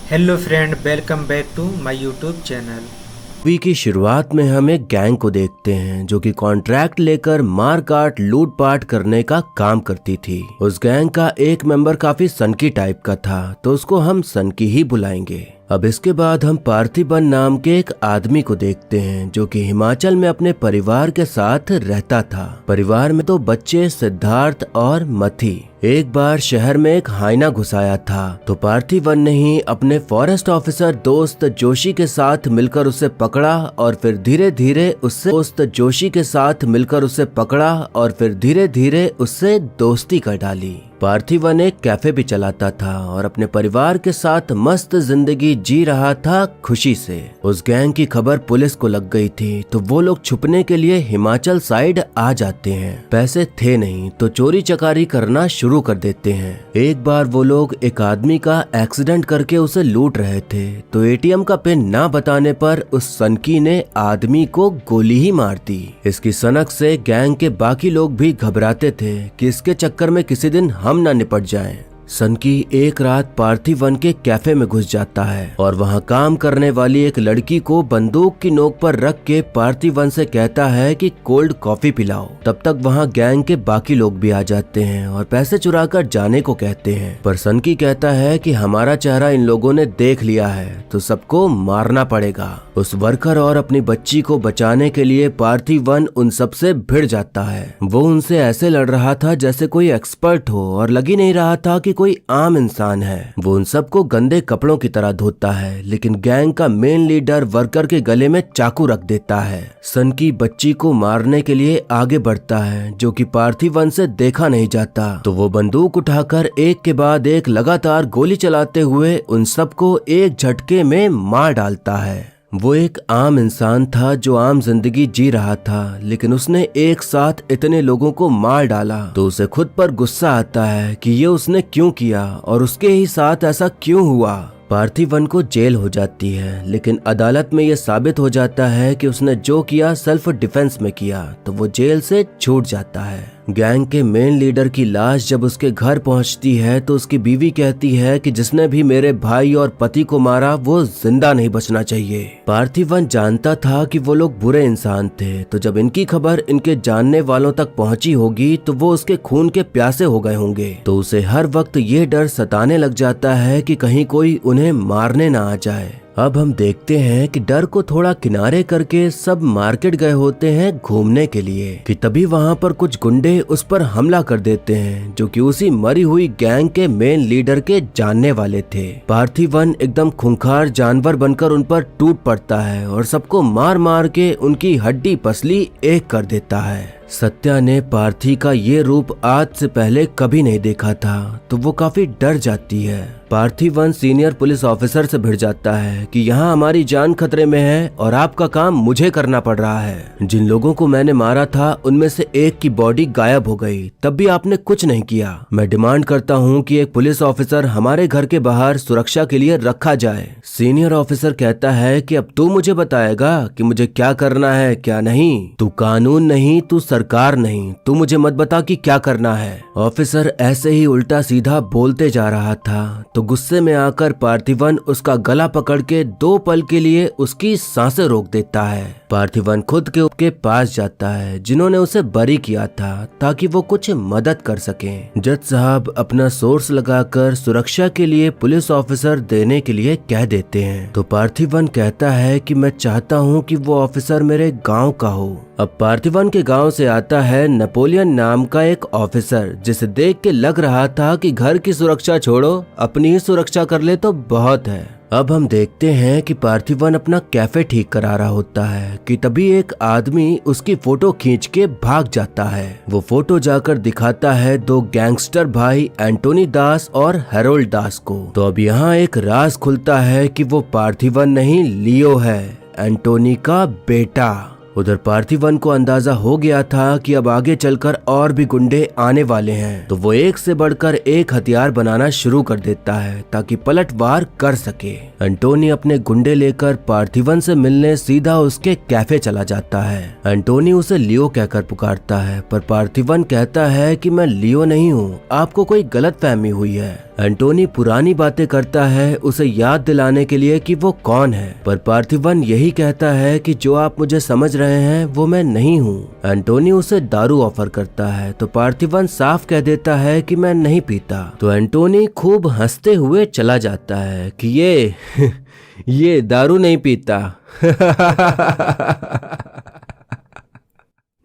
Hello friend, welcome back to my YouTube channel. Movie की शुरुआत में हम एक गैंग को देखते हैं जो कि कॉन्ट्रैक्ट लेकर मार काट लूटपाट करने का काम करती थी। उस गैंग का एक मेंबर काफी सनकी टाइप का था, तो उसको हम सनकी ही बुलाएंगे। अब इसके बाद हम पार्थिबन नाम के एक आदमी को देखते हैं जो कि हिमाचल में अपने परिवार के साथ रहता था। परिवार में तो बच्चे सिद्धार्थ और मथी। एक बार शहर में एक हाइना घुस आया था, तो पार्थिबन ने ही अपने फॉरेस्ट ऑफिसर दोस्त जोशी के साथ मिलकर उसे पकड़ा और फिर धीरे धीरे उससे दोस्ती कर डाली। पार्थिबन एक कैफे भी चलाता था और अपने परिवार के साथ मस्त जिंदगी जी रहा था खुशी से। उस गैंग की खबर पुलिस को लग गई थी, तो वो लोग छुपने के लिए हिमाचल साइड आ जाते हैं। पैसे थे नहीं तो चोरी चकारी करना शुरू कर देते हैं। एक बार वो लोग एक आदमी का एक्सीडेंट करके उसे लूट रहे थे, तो एटीएम का पिन ना बताने पर उस सनकी ने आदमी को गोली ही मार दी। इसकी सनक से गैंग के बाकी लोग भी घबराते थे कि इसके चक्कर में किसी दिन हम ना निपट जाएं। सनकी एक रात पार्थिबन के कैफे में घुस जाता है और वहां काम करने वाली एक लड़की को बंदूक की नोक पर रख के पार्थिबन से कहता है कि कोल्ड कॉफी पिलाओ। तब तक वहां गैंग के बाकी लोग भी आ जाते हैं और पैसे चुराकर जाने को कहते हैं, पर सनकी कहता है कि हमारा चेहरा इन लोगों ने देख लिया है तो सबको मारना पड़ेगा। उस वर्कर और अपनी बच्ची को बचाने के लिए पार्थिबन उन सबसे भिड़ जाता है। वो उनसे ऐसे लड़ रहा था जैसे कोई एक्सपर्ट हो और लग ही नहीं रहा था कि कोई आम इंसान है। वो उन सबको गंदे कपड़ों की तरह धोता है, लेकिन गैंग का मेन लीडर वर्कर के गले में चाकू रख देता है। सनकी बच्ची को मारने के लिए आगे बढ़ता है, जो कि पार्थिबन से देखा नहीं जाता, तो वो बंदूक उठाकर एक के बाद एक लगातार गोली चलाते हुए उन सबको एक झटके में मार डालता है। वो एक आम इंसान था जो आम जिंदगी जी रहा था, लेकिन उसने एक साथ इतने लोगों को मार डाला तो उसे खुद पर गुस्सा आता है कि ये उसने क्यों किया और उसके ही साथ ऐसा क्यों हुआ। पार्थिबन को जेल हो जाती है, लेकिन अदालत में यह साबित हो जाता है कि उसने जो किया सेल्फ डिफेंस में किया, तो वो जेल से छूट जाता है। गैंग के मेन लीडर की लाश जब उसके घर पहुंचती है तो उसकी बीवी कहती है कि जिसने भी मेरे भाई और पति को मारा वो जिंदा नहीं बचना चाहिए। पार्थिबन जानता था कि वो लोग बुरे इंसान थे, तो जब इनकी खबर इनके जानने वालों तक पहुंची होगी तो वो उसके खून के प्यासे हो गए होंगे, तो उसे हर वक्त ये डर सताने लग जाता है कि कहीं कोई उन्हें मारने ना आ जाए। अब हम देखते हैं कि डर को थोड़ा किनारे करके सब मार्केट गए होते हैं घूमने के लिए, कि तभी वहां पर कुछ गुंडे उस पर हमला कर देते हैं जो कि उसी मरी हुई गैंग के मेन लीडर के जानने वाले थे। पार्थिबन एकदम खूंखार जानवर बनकर उन पर टूट पड़ता है और सबको मार मार के उनकी हड्डी पसली एक कर देता है। सत्या ने पार्थी का ये रूप आज से पहले कभी नहीं देखा था, तो वो काफी डर जाती है। पार्थिबन सीनियर पुलिस ऑफिसर से भिड़ जाता है कि यहाँ हमारी जान खतरे में है और आपका काम मुझे करना पड़ रहा है। जिन लोगों को मैंने मारा था उनमें से एक की बॉडी गायब हो गई, तब भी आपने कुछ नहीं किया। मैं डिमांड करता हूँ कि एक पुलिस ऑफिसर हमारे घर के बाहर सुरक्षा के लिए रखा जाए। सीनियर ऑफिसर कहता है कि अब तू मुझे बताएगा कि मुझे क्या करना है क्या नहीं। तू कानून नहीं, तू सरकार नहीं, तू मुझे मत बता कि क्या करना है। ऑफिसर ऐसे ही उल्टा सीधा बोलते जा रहा था, तो गुस्से में आकर पार्थिबन उसका गला पकड़ के 2 पल के लिए उसकी सांसें रोक देता है। पार्थिबन खुद के पास जाता है जिन्होंने उसे बरी किया था, ताकि वो कुछ मदद कर सकें। जज साहब अपना सोर्स लगाकर सुरक्षा के लिए पुलिस ऑफिसर देने के लिए कह देते हैं, तो पार्थिबन कहता है कि मैं चाहता हूँ कि वो ऑफिसर मेरे गाँव का हो। अब पार्थिबन के गांव से आता है नेपोलियन नाम का एक ऑफिसर, जिसे देख के लग रहा था कि घर की सुरक्षा छोड़ो अपनी ही सुरक्षा कर ले तो बहुत है। अब हम देखते हैं कि पार्थिबन अपना कैफे ठीक करा रहा होता है कि तभी एक आदमी उसकी फोटो खींच के भाग जाता है। वो फोटो जाकर दिखाता है 2 गैंगस्टर भाई एंटोनी दास और हेरोल्ड दास को। तो अब यहाँ एक राज खुलता है कि वो पार्थिबन नहीं लियो है, एंटोनी का बेटा। उधर पार्थिवन को अंदाजा हो गया था कि अब आगे चलकर और भी गुंडे आने वाले हैं, तो वो एक से बढ़कर एक हथियार बनाना शुरू कर देता है ताकि पलटवार कर सके। एंटोनी अपने गुंडे लेकर पार्थिवन से मिलने सीधा उसके कैफे चला जाता है। एंटोनी उसे लियो कहकर पुकारता है, पर पार्थिवन कहता है कि मैं लियो नहीं हूँ, आपको कोई गलतफहमी हुई है। एंटोनी पुरानी बातें करता है उसे याद दिलाने के लिए कि वो कौन है, पर पार्थिवन यही कहता है कि जो आप मुझे समझ रहे हैं वो मैं नहीं हूँ। एंटोनी उसे दारू ऑफर करता है तो पार्थिवन साफ कह देता है कि मैं नहीं पीता, तो एंटोनी खूब हंसते हुए चला जाता है कि ये दारू नहीं पीता।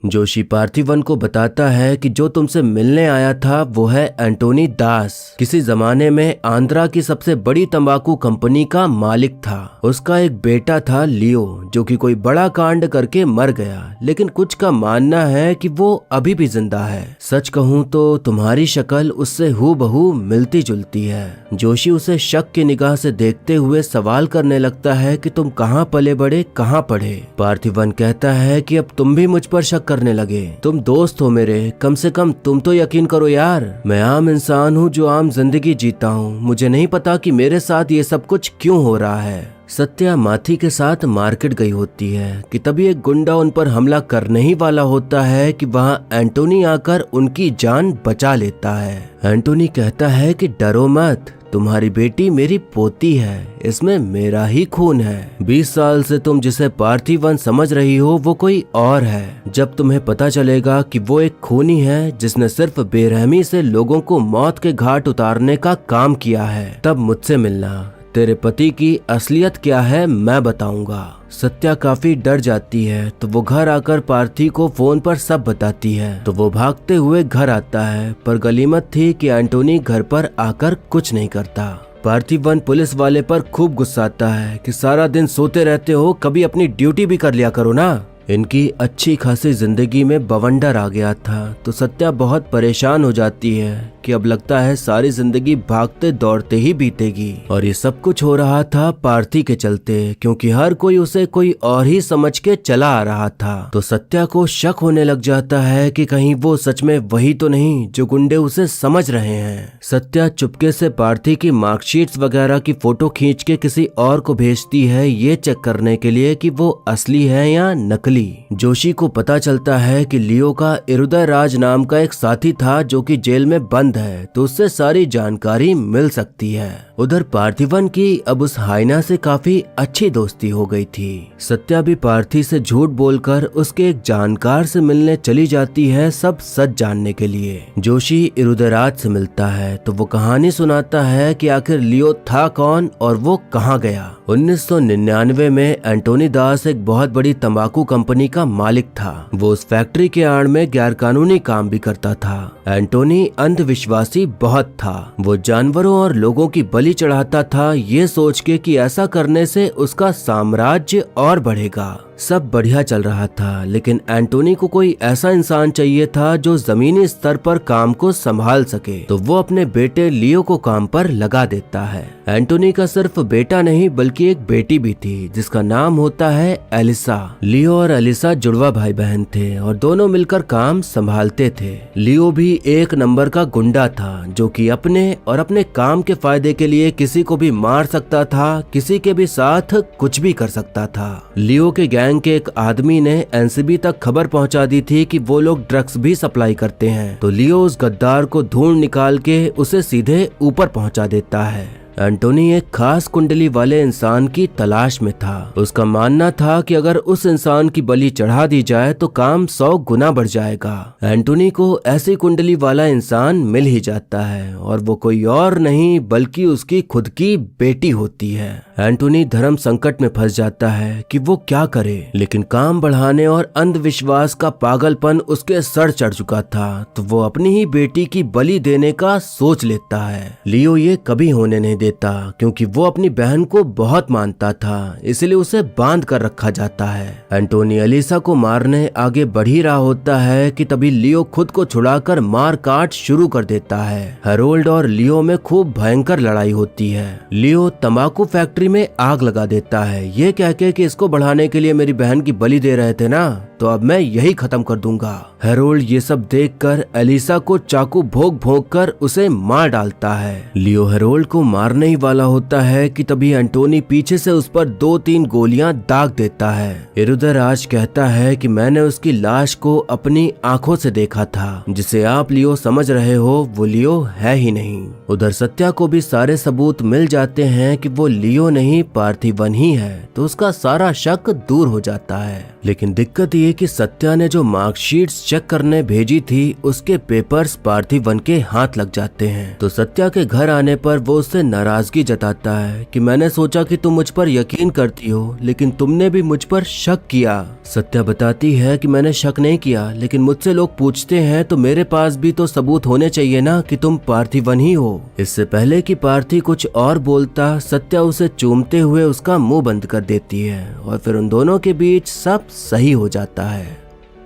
जोशी पार्थिवन को बताता है कि जो तुमसे मिलने आया था वो है एंटोनी दास, किसी जमाने में आंध्रा की सबसे बड़ी तंबाकू कंपनी का मालिक था। उसका एक बेटा था लियो, जो कि कोई बड़ा कांड करके मर गया, लेकिन कुछ का मानना है कि वो अभी भी जिंदा है। सच कहूँ तो तुम्हारी शक्ल उससे हूबहू मिलती जुलती है। जोशी उसे शक की निगाह से देखते हुए सवाल करने लगता है कि तुम कहाँ पले बड़े, कहाँ पढ़े। पार्थिवन कहता है कि अब तुम भी मुझ पर शक करने लगे, तुम दोस्त हो मेरे, कम से कम तुम तो यकीन करो यार। मैं आम इंसान हूँ जो आम जिंदगी जीता हूँ, मुझे नहीं पता कि मेरे साथ ये सब कुछ क्यों हो रहा है। सत्या माथी के साथ मार्केट गई होती है कि तभी एक गुंडा उन पर हमला करने ही वाला होता है कि वहाँ एंटोनी आकर उनकी जान बचा लेता है। एंटोनी कहता है कि डरो मत, तुम्हारी बेटी मेरी पोती है, इसमें मेरा ही खून है। 20 साल से तुम जिसे पार्थिवन समझ रही हो वो कोई और है। जब तुम्हें पता चलेगा कि वो एक खूनी है जिसने सिर्फ बेरहमी से लोगों को मौत के घाट उतारने का काम किया है, तब मुझसे मिलना। तेरे पति की असलियत क्या है मैं बताऊंगा। सत्या काफी डर जाती है तो वो घर आकर पार्थी को फोन पर सब बताती है, तो वो भागते हुए घर आता है, पर गनीमत थी कि एंटोनी घर पर आकर कुछ नहीं करता। पार्थिवन पुलिस वाले पर खूब गुस्साता है कि सारा दिन सोते रहते हो, कभी अपनी ड्यूटी भी कर लिया करो ना। इनकी अच्छी खासी जिंदगी में बवंडर आ गया था तो सत्या बहुत परेशान हो जाती है कि अब लगता है सारी जिंदगी भागते दौड़ते ही बीतेगी। और ये सब कुछ हो रहा था पार्थी के चलते, क्योंकि हर कोई उसे कोई और ही समझ के चला आ रहा था। तो सत्या को शक होने लग जाता है कि कहीं वो सच में वही तो नहीं जो गुंडे उसे समझ रहे हैं। सत्या चुपके से पार्थी की मार्कशीट्स वगैरह की फोटो खींच के किसी और को भेजती है ये चेक करने के लिए कि वो असली है या नकली। जोशी को पता चलता है कि लियो का इरुदय राज नाम का एक साथी था जो कि जेल में बंद है, तो उससे सारी जानकारी मिल सकती है। उधर पार्थिवन की अब उस हाइना से काफी अच्छी दोस्ती हो गई थी। सत्या भी पार्थी से झूठ बोलकर उसके एक जानकार से मिलने चली जाती है सब सच जानने के लिए। जोशी इरुदराज से मिलता है तो वो कहानी सुनाता है कि आखिर लियो था कौन और वो कहाँ गया। 1999 में एंटोनी दास एक बहुत बड़ी तंबाकू कंपनी का मालिक था। वो उस फैक्ट्री के आड़ में गैरकानूनी काम भी करता था। एंटोनी अंधविश्वासी बहुत था। वो जानवरों और लोगों की बलि चढ़ाता था ये सोच के कि ऐसा करने से उसका साम्राज्य और बढ़ेगा। सब बढ़िया चल रहा था, लेकिन एंटोनी को कोई ऐसा इंसान चाहिए था जो जमीनी स्तर पर काम को संभाल सके, तो वो अपने बेटे लियो को काम पर लगा देता है। एंटोनी का सिर्फ बेटा नहीं बल्कि एक बेटी भी थी जिसका नाम होता है एलिसा। लियो और एलिसा जुड़वा भाई बहन थे और दोनों मिलकर काम संभालते थे। लियो भी एक नंबर का गुंडा था जो कि अपने और अपने काम के फायदे के लिए किसी को भी मार सकता था, किसी के भी साथ कुछ भी कर सकता था। लियो के गैंग के एक आदमी ने एनसीबी तक खबर पहुंचा दी थी कि वो लोग ड्रग्स भी सप्लाई करते हैं, तो लियो उस गद्दार को ढूंढ निकाल के उसे सीधे ऊपर पहुंचा देता है। एंटोनी एक खास कुंडली वाले इंसान की तलाश में था। उसका मानना था कि अगर उस इंसान की बलि चढ़ा दी जाए तो काम 100 गुना बढ़ जाएगा। एंटोनी को ऐसी कुंडली वाला इंसान मिल ही जाता है और वो कोई और नहीं बल्कि उसकी खुद की बेटी होती है। एंटोनी धर्म संकट में फंस जाता है कि वो क्या करे, लेकिन काम बढ़ाने और अंधविश्वास का पागलपन उसके सर चढ़ चुका था, तो वो अपनी ही बेटी की बलि देने का सोच लेता है। लियो ये कभी होने नहीं देता क्योंकि वो अपनी बहन को बहुत मानता था, इसलिए उसे बांध कर रखा जाता है। एंटोनी एलिसा को मारने आगे बढ़ ही रहा होता है कि तभी लियो खुद को छुड़ाकर मार काट शुरू कर देता है। हैरोल्ड और लियो में खूब भयंकर लड़ाई होती है। लियो तंबाकू फैक्ट्री में आग लगा देता है, ये कह के कि इसको बढ़ाने के लिए मेरी बहन की बलि दे रहे थे ना, तो अब मैं यही खत्म कर दूंगा। हैरोल्ड ये सब देखकर एलिसा को चाकू भोंक भोंक कर उसे मार डालता है। लियो हैरोल्ड को मारने ही वाला होता है कि तभी एंटोनी पीछे से उस पर 2-3 गोलियां दाग देता है। इरुदर आज कहता है कि मैंने उसकी लाश को अपनी आंखों से देखा था, जिसे आप लियो समझ रहे हो वो लियो है ही नहीं। उधर सत्या को भी सारे सबूत मिल जाते हैं कि वो लियो नहीं पार्थिवन ही है, तो उसका सारा शक दूर हो जाता है। लेकिन दिक्कत ये कि सत्या ने जो मार्कशीट्स चेक करने भेजी थी उसके पेपर्स पार्थिवन के हाथ लग जाते हैं। तो सत्या के घर आने पर वो उससे नाराजगी जताता है कि मैंने सोचा कि तुम मुझ पर यकीन करती हो, लेकिन तुमने भी मुझ पर शक किया। सत्या बताती है कि मैंने शक नहीं किया, लेकिन मुझसे लोग पूछते हैं तो मेरे पास भी तो सबूत होने चाहिए ना कि तुम पार्थिवन ही हो। इससे पहले कि पार्थी कुछ और बोलता, सत्या उसे चूमते हुए उसका मुंह बंद कर देती है और फिर उन दोनों के बीच सब सही हो जाता है।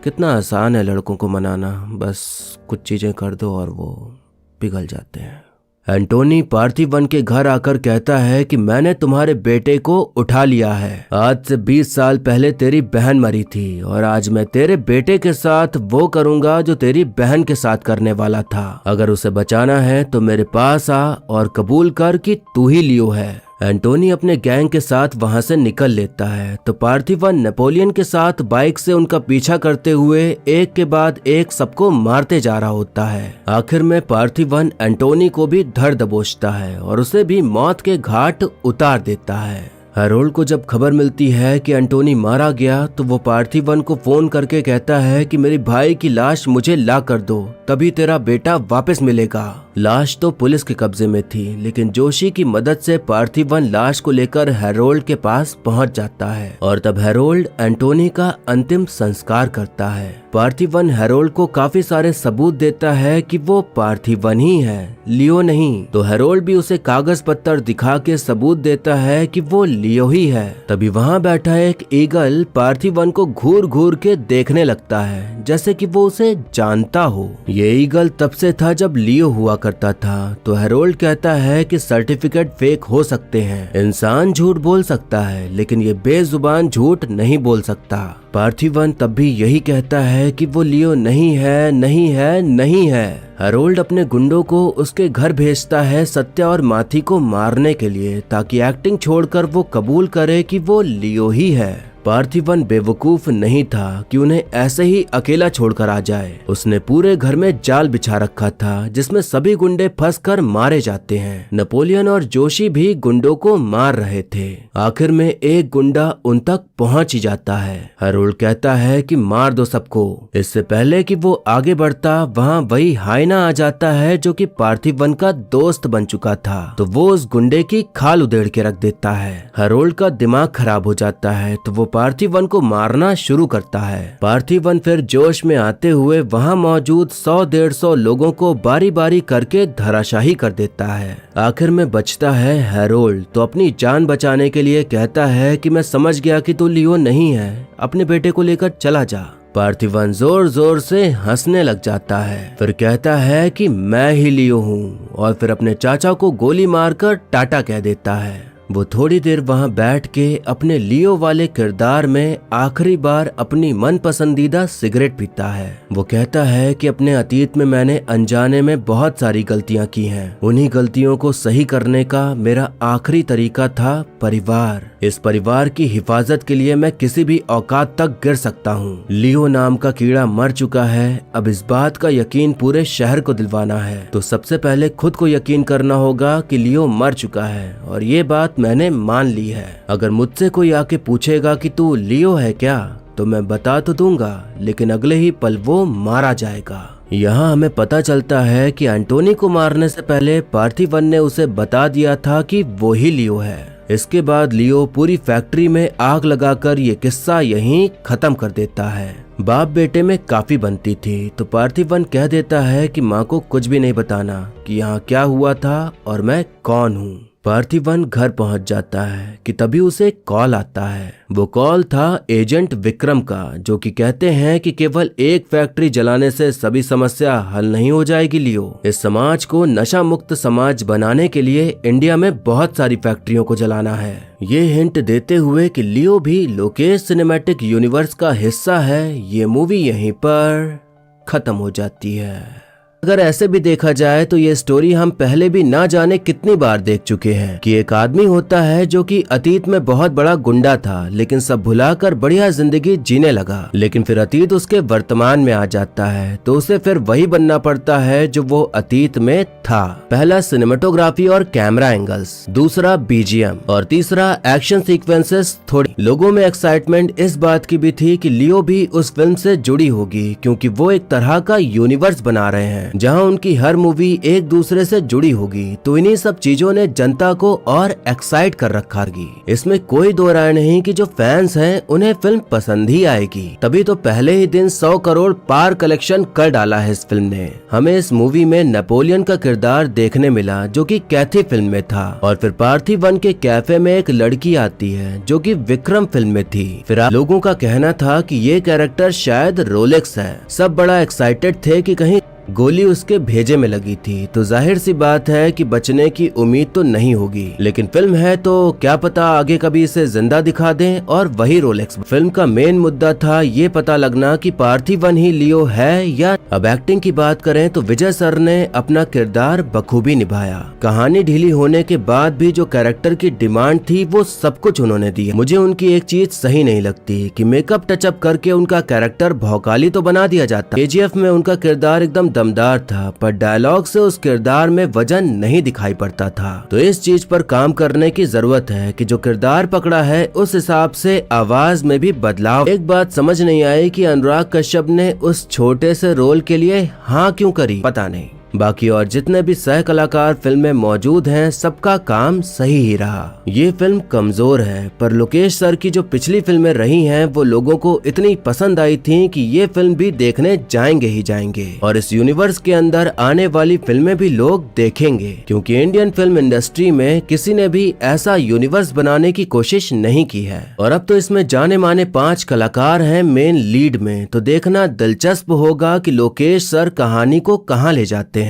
कितना आसान है लड़कों को मनाना, बस कुछ चीजें कर दो और वो पिघल जाते हैं। एंटोनी पार्थिवन के घर आकर कहता है कि मैंने तुम्हारे बेटे को उठा लिया है। आज से 20 साल पहले तेरी बहन मरी थी और आज मैं तेरे बेटे के साथ वो करूंगा जो तेरी बहन के साथ करने वाला था। अगर उसे बचाना है तो मेरे पास आ और कबूल कर कि तू ही लियो है। एंटोनी अपने गैंग के साथ वहां से निकल लेता है तो पार्थिवन नेपोलियन के साथ बाइक से उनका पीछा करते हुए एक के बाद एक सबको मारते जा रहा होता है। आखिर में पार्थिवन एंटोनी को भी धर दबोचता है और उसे भी मौत के घाट उतार देता है। हैरोल्ड को जब खबर मिलती है कि एंटोनी मारा गया तो वो पार्थिवन को फोन करके कहता है कि मेरी भाई की लाश मुझे ला कर दो, तभी तेरा बेटा वापस मिलेगा। लाश तो पुलिस के कब्जे में थी, लेकिन जोशी की मदद से पार्थिवन लाश को लेकर हैरोल्ड के पास पहुंच जाता है और तब हैरोल्ड एंटोनी का अंतिम संस्कार करता है। पार्थिवन हैरोल्ड को काफी सारे सबूत देता है कि वो पार्थिवन ही है, लियो नहीं। तो हैरोल्ड भी उसे कागज पत्तर दिखा के सबूत देता है कि वो लियो ही है। तभी वहाँ बैठा एक ईगल पार्थिवन को घूर घूर के देखने लगता है, जैसे कि वो उसे जानता हो। ये ईगल तब से था जब लियो हुआ करता था। तो हैरोल्ड कहता है कि सर्टिफिकेट फेक हो सकते हैं, इंसान झूठ बोल सकता है, लेकिन ये बेजुबान झूठ नहीं बोल सकता। पार्थिवन तब भी यही कहता है कि वो लियो नहीं है, नहीं है, नहीं है। हैरोल्ड अपने गुंडों को उसके घर भेजता है सत्या और माथी को मारने के लिए, ताकि एक्टिंग छोड़कर वो कबूल करे कि वो लियो ही है। पार्थिवन बेवकूफ नहीं था कि उन्हें ऐसे ही अकेला छोड़कर आ जाए। उसने पूरे घर में जाल बिछा रखा था जिसमें सभी गुंडे फंसकर मारे जाते हैं। नेपोलियन और जोशी भी गुंडों को मार रहे थे। आखिर में एक गुंडा उन तक पहुंच ही जाता है। हैरोल्ड कहता है कि मार दो सबको। इससे पहले कि वो आगे बढ़ता, वहाँ वही हाइना आ जाता है जो कि पार्थिवन का दोस्त बन चुका था। तो वो उस गुंडे की खाल उधेड़ के रख देता है। हैरोल्ड का दिमाग खराब हो जाता है तो वो पार्थिवन को मारना शुरू करता है। पार्थिवन फिर जोश में आते हुए वहाँ मौजूद 100-150 लोगों को बारी बारी करके धराशाही कर देता है। आखिर में बचता है हैरोल्ड, तो अपनी जान बचाने के लिए कहता है कि मैं समझ गया कि तू लियो नहीं है, अपने बेटे को लेकर चला जा। पार्थिवन जोर जोर से हंसने लग जाता है, फिर कहता है कि मैं ही लियो हूँ और फिर अपने चाचा को गोली मारकर टाटा कह देता है। वो थोड़ी देर वहाँ बैठ के अपने लियो वाले किरदार में आखिरी बार अपनी मन पसंदीदा सिगरेट पीता है। वो कहता है कि अपने अतीत में मैंने अनजाने में बहुत सारी गलतियाँ की हैं। उन्हीं गलतियों को सही करने का मेरा आखिरी तरीका था परिवार। इस परिवार की हिफाजत के लिए मैं किसी भी औकात तक गिर सकता हूँ। लियो नाम का कीड़ा मर चुका है, अब इस बात का यकीन पूरे शहर को दिलवाना है। तो सबसे पहले खुद को यकीन करना होगा कि लियो मर चुका है और ये बात मैंने मान ली है। अगर मुझसे कोई आके पूछेगा कि तू लियो है क्या, तो मैं बता तो दूंगा, लेकिन अगले ही पल वो मारा जाएगा। यहाँ हमें पता चलता है कि एंटोनी को मारने से पहले पार्थिवन ने उसे बता दिया था कि वो ही लियो है। इसके बाद लियो पूरी फैक्ट्री में आग लगाकर ये किस्सा यहीं खत्म कर देता है। बाप बेटे में काफी बनती थी, तो पार्थिवन कह देता है कि माँ को कुछ भी नहीं बताना कि यहाँ क्या हुआ था और मैं कौन हूँ। पार्थिवन घर पहुंच जाता है कि तभी उसे एक कॉल आता है। वो कॉल था एजेंट विक्रम का, जो कि कहते हैं कि केवल एक फैक्ट्री जलाने से सभी समस्या हल नहीं हो जाएगी लियो। इस समाज को नशा मुक्त समाज बनाने के लिए इंडिया में बहुत सारी फैक्ट्रियों को जलाना है। ये हिंट देते हुए कि लियो भी लोकेश सिनेमैटिक यूनिवर्स का हिस्सा है। ये मूवी यहीं पर खत्म हो जाती है। अगर ऐसे भी देखा जाए तो ये स्टोरी हम पहले भी ना जाने कितनी बार देख चुके हैं कि एक आदमी होता है जो कि अतीत में बहुत बड़ा गुंडा था, लेकिन सब भुलाकर बढ़िया जिंदगी जीने लगा। लेकिन फिर अतीत उसके वर्तमान में आ जाता है तो उसे फिर वही बनना पड़ता है जो वो अतीत में था। पहला सिनेमेटोग्राफी और कैमरा एंगल्स, दूसरा बीजीएम और तीसरा एक्शन सीक्वेंसेस। थोड़ी लोगों में एक्साइटमेंट इस बात की भी थी कि लियो भी उस फिल्म से जुड़ी होगी, क्योंकि वो एक तरह का यूनिवर्स बना रहे हैं जहां उनकी हर मूवी एक दूसरे से जुड़ी होगी। तो इन्हीं सब चीजों ने जनता को और एक्साइट कर रखा होगी। इसमें कोई दो राय नहीं कि जो फैंस हैं उन्हें फिल्म पसंद ही आएगी। तभी तो पहले ही दिन 100 करोड़ पार कलेक्शन कर डाला है इस फिल्म ने। हमें इस मूवी में नेपोलियन का किरदार देखने मिला जो कि कैथी फिल्म में था, और फिर पार्थिवन के कैफे में एक लड़की आती है जो कि विक्रम फिल्म में थी। फिर लोगों का कहना था कि ये कैरेक्टर शायद रोलेक्स है। सब बड़ा एक्साइटेड थे कि कहीं गोली उसके भेजे में लगी थी, तो जाहिर सी बात है कि बचने की उम्मीद तो नहीं होगी। लेकिन फिल्म है तो क्या पता आगे कभी इसे जिंदा दिखा दें और वही रोलेक्स। फिल्म का मेन मुद्दा था ये पता लगना कि पार्थिवन ही लियो है या। अब एक्टिंग की बात करें तो विजय सर ने अपना किरदार बखूबी निभाया। कहानी ढीली होने के बाद भी जो कैरेक्टर की डिमांड थी वो सब कुछ उन्होंने दिया। मुझे उनकी एक चीज सही नहीं लगती कि मेकअप टचअप करके उनका कैरेक्टर भौकाली तो बना दिया जाता। केजीएफ में उनका किरदार एकदम दमदार था, पर डायलॉग से उस किरदार में वजन नहीं दिखाई पड़ता था। तो इस चीज पर काम करने की जरूरत है कि जो किरदार पकड़ा है उस हिसाब से आवाज में भी बदलाव। एक बात समझ नहीं आई कि अनुराग कश्यप ने उस छोटे से रोल के लिए हाँ क्यों करी, पता नहीं। बाकी और जितने भी सह कलाकार फिल्म में मौजूद हैं सबका काम सही ही रहा। ये फिल्म कमजोर है, पर लोकेश सर की जो पिछली फिल्में रही हैं वो लोगों को इतनी पसंद आई थी कि ये फिल्म भी देखने जाएंगे ही जाएंगे, और इस यूनिवर्स के अंदर आने वाली फिल्में भी लोग देखेंगे, क्योंकि इंडियन फिल्म इंडस्ट्री में किसी ने भी ऐसा यूनिवर्स बनाने की कोशिश नहीं की है। और अब तो इसमें जाने माने 5 कलाकार हैं मेन लीड में, तो देखना दिलचस्प होगा कि लोकेश सर कहानी को कहाँ ले जाते हैं।